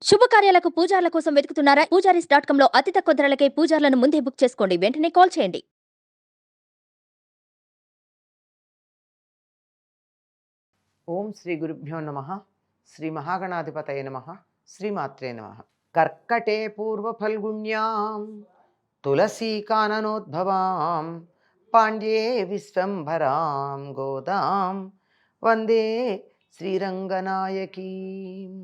శుభకార్యాలకు పూజార్ల కోసం వెతుకుతున్నారా? పూజారీస్.com లో అతి తక్కువ ధరలకే పూజార్లను ముందే బుక్ చేసుకోండి. వెంటనే కాల్ చేయండి. ఓం శ్రీ గురుభ్యో నమ. శ్రీ మహాగణాధిపతయ నమ. శ్రీమాత్రే నమ. కర్కటే పూర్వ ఫల్గుణ్యాం తులసీకాననోద్భవాం పాండ్యే విశ్వంభరాం గోదాం వందే శ్రీరంగనాయకీం.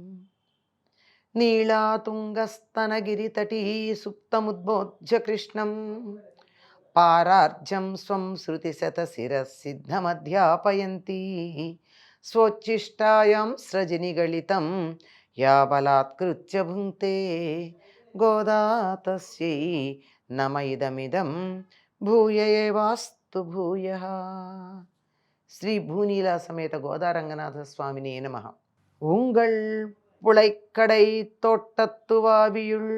నీళాతుంగస్తనగిరితటీ సుప్తముద్బోధ్య కృష్ణం పారార్జం స్వం శృతిశతశిరసిద్ధమధ్యాపయంతి స్వోచ్ఛిష్టాయాం స్రజనిగళితం యా బలాత్కృత్య భుంక్తే గోదా తస్యై నమ ఇదమిదం భూయ ఏవాస్తు భూయః. శ్రీ భూనీలా సమేత గోదారంగనాథ స్వామినే నమః. ఉంగళ్ புழைக்கடை தோட்டத்துவாவியுள்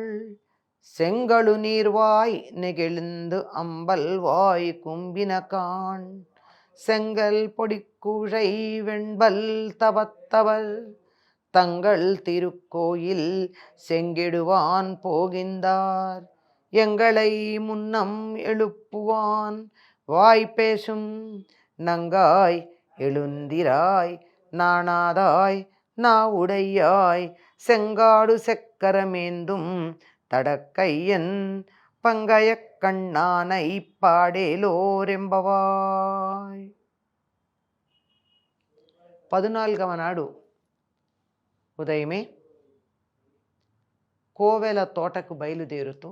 செங்கழு நீர்வாய் நெகிழ்ந்து அம்பல் வாய் கும்பினகான் செங்கல் பொடிக்கூழை வெண்பல் தவத்தவர் தங்கள் திருக்கோயில் செங்கிடுவான் போகின்றார் எங்களை முன்னம் எழுப்புவான் வாய் பேசும் நங்காய் எழுந்திராய் நாணாதாய் నా ఉడయ్యాయ్ செங்காடு செக்கரமேந்தும் தடக்கையன் பங்கய கண்ணானை పాడేలోరెంబవాయ్. 14వ నాడు ఉదయమే కోవెల తోటకు బయలుదేరుతూ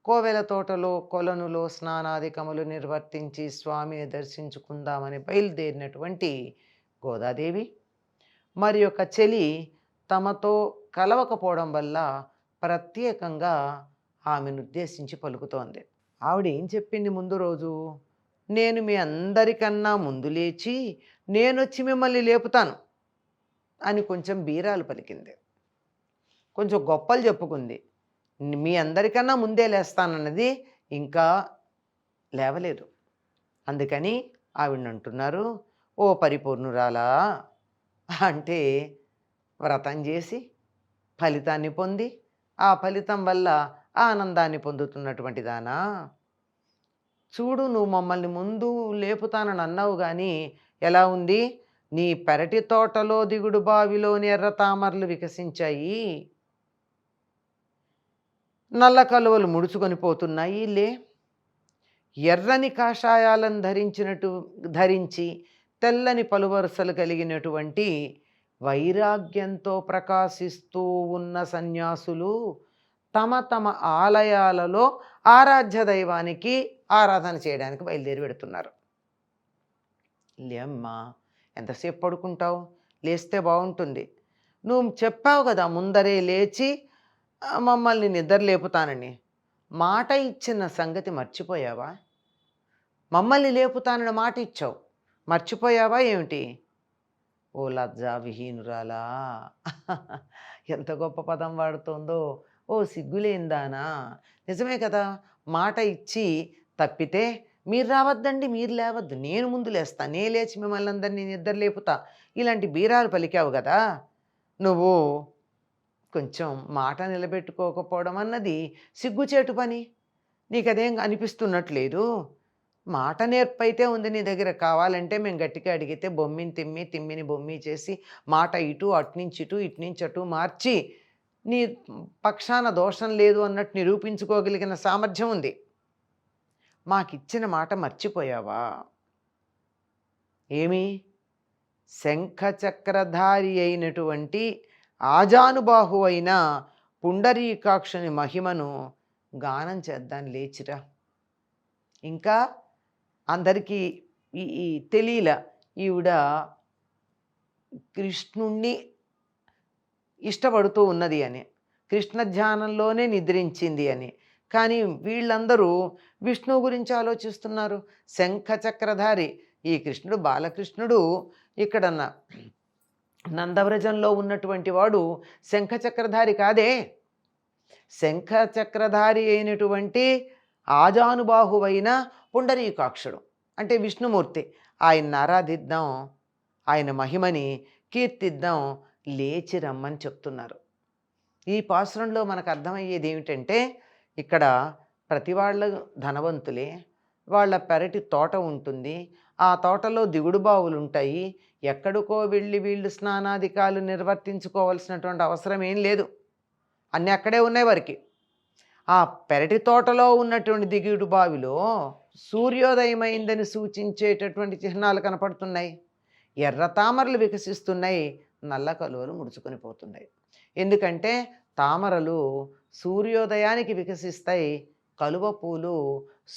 కోవెల తోటలో కొలనులో స్నానాధికములు నిర్వర్తించి స్వామిని దర్శించుకుందామని బయలుదేరినటువంటి గోదాదేవి మరి యొక్క చెలి తమతో కలవకపోవడం వల్ల ప్రత్యేకంగా ఆమెను ఉద్దేశించి పలుకుతోంది. ఆవిడ ఏం చెప్పింది ముందు రోజు? నేను మీ అందరికన్నా ముందు లేచి నేనొచ్చి మిమ్మల్ని లేపుతాను అని కొంచెం బీరాలు పలికింది, కొంచెం గొప్పలు చెప్పుకుంది. మీ అందరికన్నా ముందే లేస్తానన్నది ఇంకా లేవలేదు. అందుకని ఆవిడని అంటున్నారు, ఓ పరిపూర్ణురాలా, అంటే వ్రతం చేసి ఫలితాన్ని పొంది ఆ ఫలితం వల్ల ఆనందాన్ని పొందుతున్నటువంటి దానా, చూడు నువ్వు మమ్మల్ని ముందు లేపుతానని అన్నావు కానీ ఎలా ఉంది? నీ పెరటి తోటలో దిగుడు బావిలోని ఎర్ర తామరలు వికసించాయి, నల్ల కలువలు ముడుచుకొని పోతున్నాయి. లే, ఎర్రని కాషాయాలను ధరించి తెల్లని పలువరుసలు కలిగినటువంటి వైరాగ్యంతో ప్రకాశిస్తూ ఉన్న సన్యాసులు తమ తమ ఆలయాలలో ఆరాధ్య దైవానికి ఆరాధన చేయడానికి బయలుదేరి పెడుతున్నారు. లేమ్మా, ఎంతసేపు పడుకుంటావు? లేస్తే బాగుంటుంది. నువ్వు చెప్పావు కదా ముందరే లేచి మమ్మల్ని నిద్ర లేపుతానని. మాట ఇచ్చిన సంగతి మర్చిపోయావా? మమ్మల్ని లేపుతానని మాట ఇచ్చావు, మర్చిపోయావా ఏమిటి? ఓ లజ్జా విహీనురాలా, ఎంత గొప్ప పదం వాడుతోందో. ఓ సిగ్గులేందానా, నిజమే కదా, మాట ఇచ్చి తప్పితే మీరు రావద్దండి, మీరు లేవద్దు, నేను ముందు లేస్తా, నే లేచి మిమ్మల్ని అందరినీ నిద్ర లేపుతా, ఇలాంటి బీరాలు పలికావు కదా. నువ్వు కొంచెం మాట నిలబెట్టుకోకపోవడం అన్నది సిగ్గుచేటు పని. నీకదేం అనిపిస్తున్నట్లేదు? మాట నేర్పైతే ఉంది నీ దగ్గర. కావాలంటే మేము గట్టిగా అడిగితే బొమ్మిని తిమ్మి, తిమ్మిని బొమ్మి చేసి మాట ఇటు అట్నుంచి ఇటు ఇట్నుంచి అటు మార్చి నీ పక్షాన దోషం లేదు అన్నట్టు నిరూపించుకోగలిగిన సామర్థ్యం ఉంది. మాకిచ్చిన మాట మర్చిపోయావా? ఏమి? శంఖచక్రధారి అయినటువంటి ఆజానుబాహు అయిన పుండరీకాక్షుని మహిమను గానం చేద్దాం, లేచిరా. ఇంకా అందరికీ ఈ తెలియల ఈవిడ కృష్ణుణ్ణి ఇష్టపడుతూ ఉన్నది అని, కృష్ణ ధ్యానంలోనే నిద్రించింది అని. కానీ వీళ్ళందరూ విష్ణువు గురించి ఆలోచిస్తున్నారు. శంఖచక్రధారి ఈ కృష్ణుడు, బాలకృష్ణుడు ఇక్కడ నందవ్రజంలో ఉన్నటువంటి వాడు శంఖచక్రధారి కాదే. శంఖచక్రధారి అయినటువంటి ఆజానుబాహువైన పుండరీకాక్షుడు అంటే విష్ణుమూర్తి. ఆయన్ని ఆరాధిద్దాం, ఆయన మహిమని కీర్తిద్దాం, లేచి రమ్మని చెప్తున్నారు. ఈ పాసురంలో మనకు అర్థమయ్యేది ఏమిటంటే, ఇక్కడ ప్రతి వాళ్ళు ధనవంతులే, వాళ్ళ పెరటి తోట ఉంటుంది, ఆ తోటలో దిగుడు బావులు ఉంటాయి, ఎక్కడికో వెళ్ళి వీళ్ళు స్నానాధికాలు నిర్వర్తించుకోవాల్సినటువంటి అవసరం ఏం లేదు, అన్నీ అక్కడే ఉన్నాయి వారికి. ఆ పెరటి తోటలో ఉన్నటువంటి దిగుడు బావిలో సూర్యోదయమైందని సూచించేటటువంటి చిహ్నాలు కనపడుతున్నాయి. ఎర్ర తామరలు వికసిస్తున్నాయి, నల్ల కలువలు ముడుచుకొని పోతున్నాయి. ఎందుకంటే తామరలు సూర్యోదయానికి వికసిస్తాయి, కలువ పూలు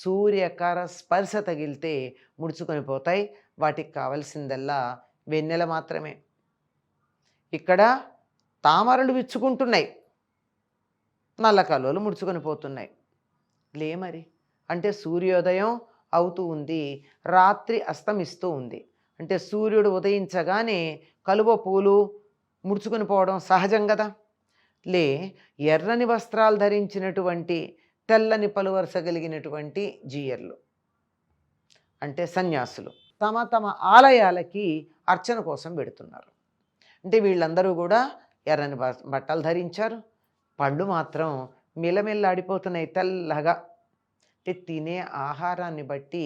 సూర్యకర స్పర్శ తగిలితే ముడుచుకొని పోతాయి. వాటికి కావలసిందల్లా వెన్నెల మాత్రమే. ఇక్కడ తామరలు విచ్చుకుంటున్నాయి, నల్ల కలువలు ముడుచుకొని పోతున్నాయి. లే మరి అంటే సూర్యోదయం అవుతూ ఉంది, రాత్రి అస్తమిస్తూ ఉంది. అంటే సూర్యుడు ఉదయించగానే కలువ పూలు ముడుచుకొని పోవడం సహజం కదా. లే, ఎర్రని వస్త్రాలు ధరించినటువంటి తెల్లని పలువరుస కలిగినటువంటి జీయర్లు అంటే సన్యాసులు తమ తమ ఆలయాలకి అర్చన కోసం పెడుతున్నారు. అంటే వీళ్ళందరూ కూడా ఎర్రని బట్టలు ధరించారు, పళ్ళు మాత్రం మిలమిల్లాడిపోతున్నాయి తెల్లగా. అంటే తినే ఆహారాన్ని బట్టి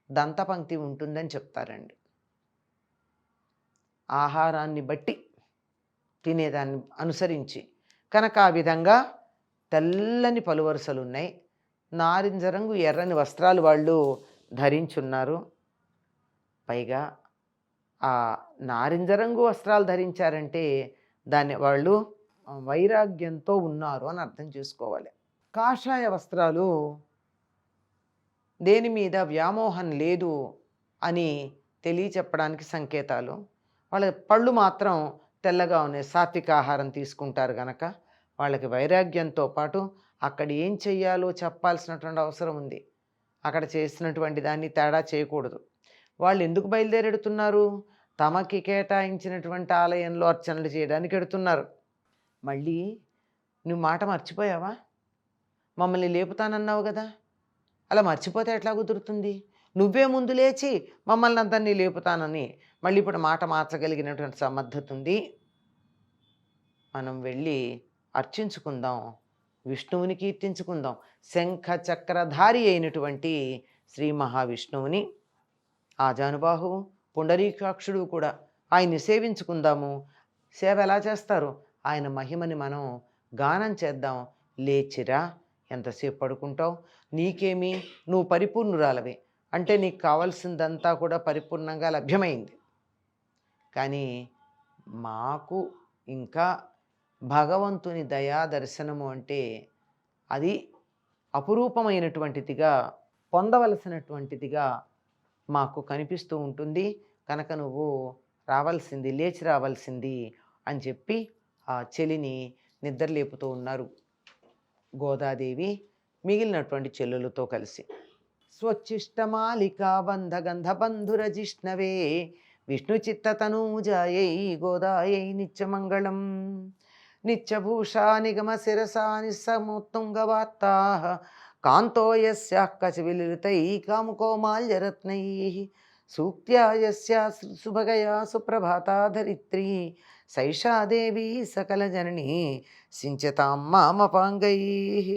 దంతపంక్తి ఉంటుందని చెప్తారండి. ఆహారాన్ని బట్టి తినేదాన్ని అనుసరించి కనుక ఆ విధంగా తెల్లని పలువరుసలు ఉన్నాయి. నారింజ రంగు ఎర్రని వస్త్రాలు వాళ్ళు ధరించున్నారు. పైగా ఆ నారింజ రంగు వస్త్రాలు ధరించారంటే దాన్ని వాళ్ళు వైరాగ్యంతో ఉన్నారు అని అర్థం చేసుకోవాలి. కాషాయ వస్త్రాలు దేని మీద వ్యామోహం లేదు అని తెలియచెప్పడానికి సంకేతాలు. వాళ్ళ పళ్ళు మాత్రం తెల్లగా ఉన్నాయి, సాత్విక ఆహారం తీసుకుంటారు కనుక వాళ్ళకి వైరాగ్యంతో పాటు అక్కడ ఏం చెయ్యాలో చెప్పాల్సినటువంటి అవసరం ఉంది. అక్కడ చేసినటువంటి దాన్ని తేడా చేయకూడదు. వాళ్ళు ఎందుకు బయలుదేరెడుతున్నారు? తమకి కేటాయించినటువంటి ఆలయంలో అర్చనలు చేయడానికి ఎడుతున్నారు. మళ్ళీ నువ్వు మాట మర్చిపోయావా? మమ్మల్ని లేపుతానన్నావు కదా, అలా మర్చిపోతే ఎట్లా కుదురుతుంది? నువ్వే ముందు లేచి మమ్మల్ని అందరినీ లేపుతానని మళ్ళీ ఇప్పుడు మాట మార్చగలిగినటువంటి సమర్థత ఉంది. మనం వెళ్ళి అర్చించుకుందాం, విష్ణువుని కీర్తించుకుందాం. శంఖ చక్రధారి అయినటువంటి శ్రీ మహావిష్ణువుని, ఆజానుబాహువు పుండరీకాక్షుడు కూడా ఆయన్ని సేవించుకుందాము. సేవ ఎలా చేస్తారు? ఆయన మహిమని మనం గానం చేద్దాం. లేచిరా, ఎంతసేపు పడుకుంటావు? నీకేమి, నువ్వు పరిపూర్ణురాలవి, అంటే నీకు కావాల్సిందంతా కూడా పరిపూర్ణంగా లభ్యమైంది. కానీ మాకు ఇంకా భగవంతుని దయా దర్శనము అంటే అది అపురూపమైనటువంటిదిగా, పొందవలసినటువంటిదిగా మాకు కనిపిస్తూ ఉంటుంది. కనుక నువ్వు రావాల్సింది, లేచి రావాల్సింది అని చెప్పి ఆ చెలిని నిద్రలేపుతూ ఉన్నారు గోదాదేవి మిగిలినటువంటి చెల్లులతో కలిసి. స్వచ్ఛిష్టమాలికా బంధ గంధబంధురజిష్ణవే విష్ణు చిత్తతనూజాయై గోదాయై నిత్యమంగళం. నిత్యభూషా నిగమ శిరసా నిస్సముత్తుంగవార్తా కాంతో యస్యాః కచవిలలితై కాముకోమాల్యరత్నైః సూక్త్యా యస్యా సుభగయా సుప్రభాతా ధరిత్రీ సైషా దేవీ సకల జననీ సించతాం మామపాంగైః.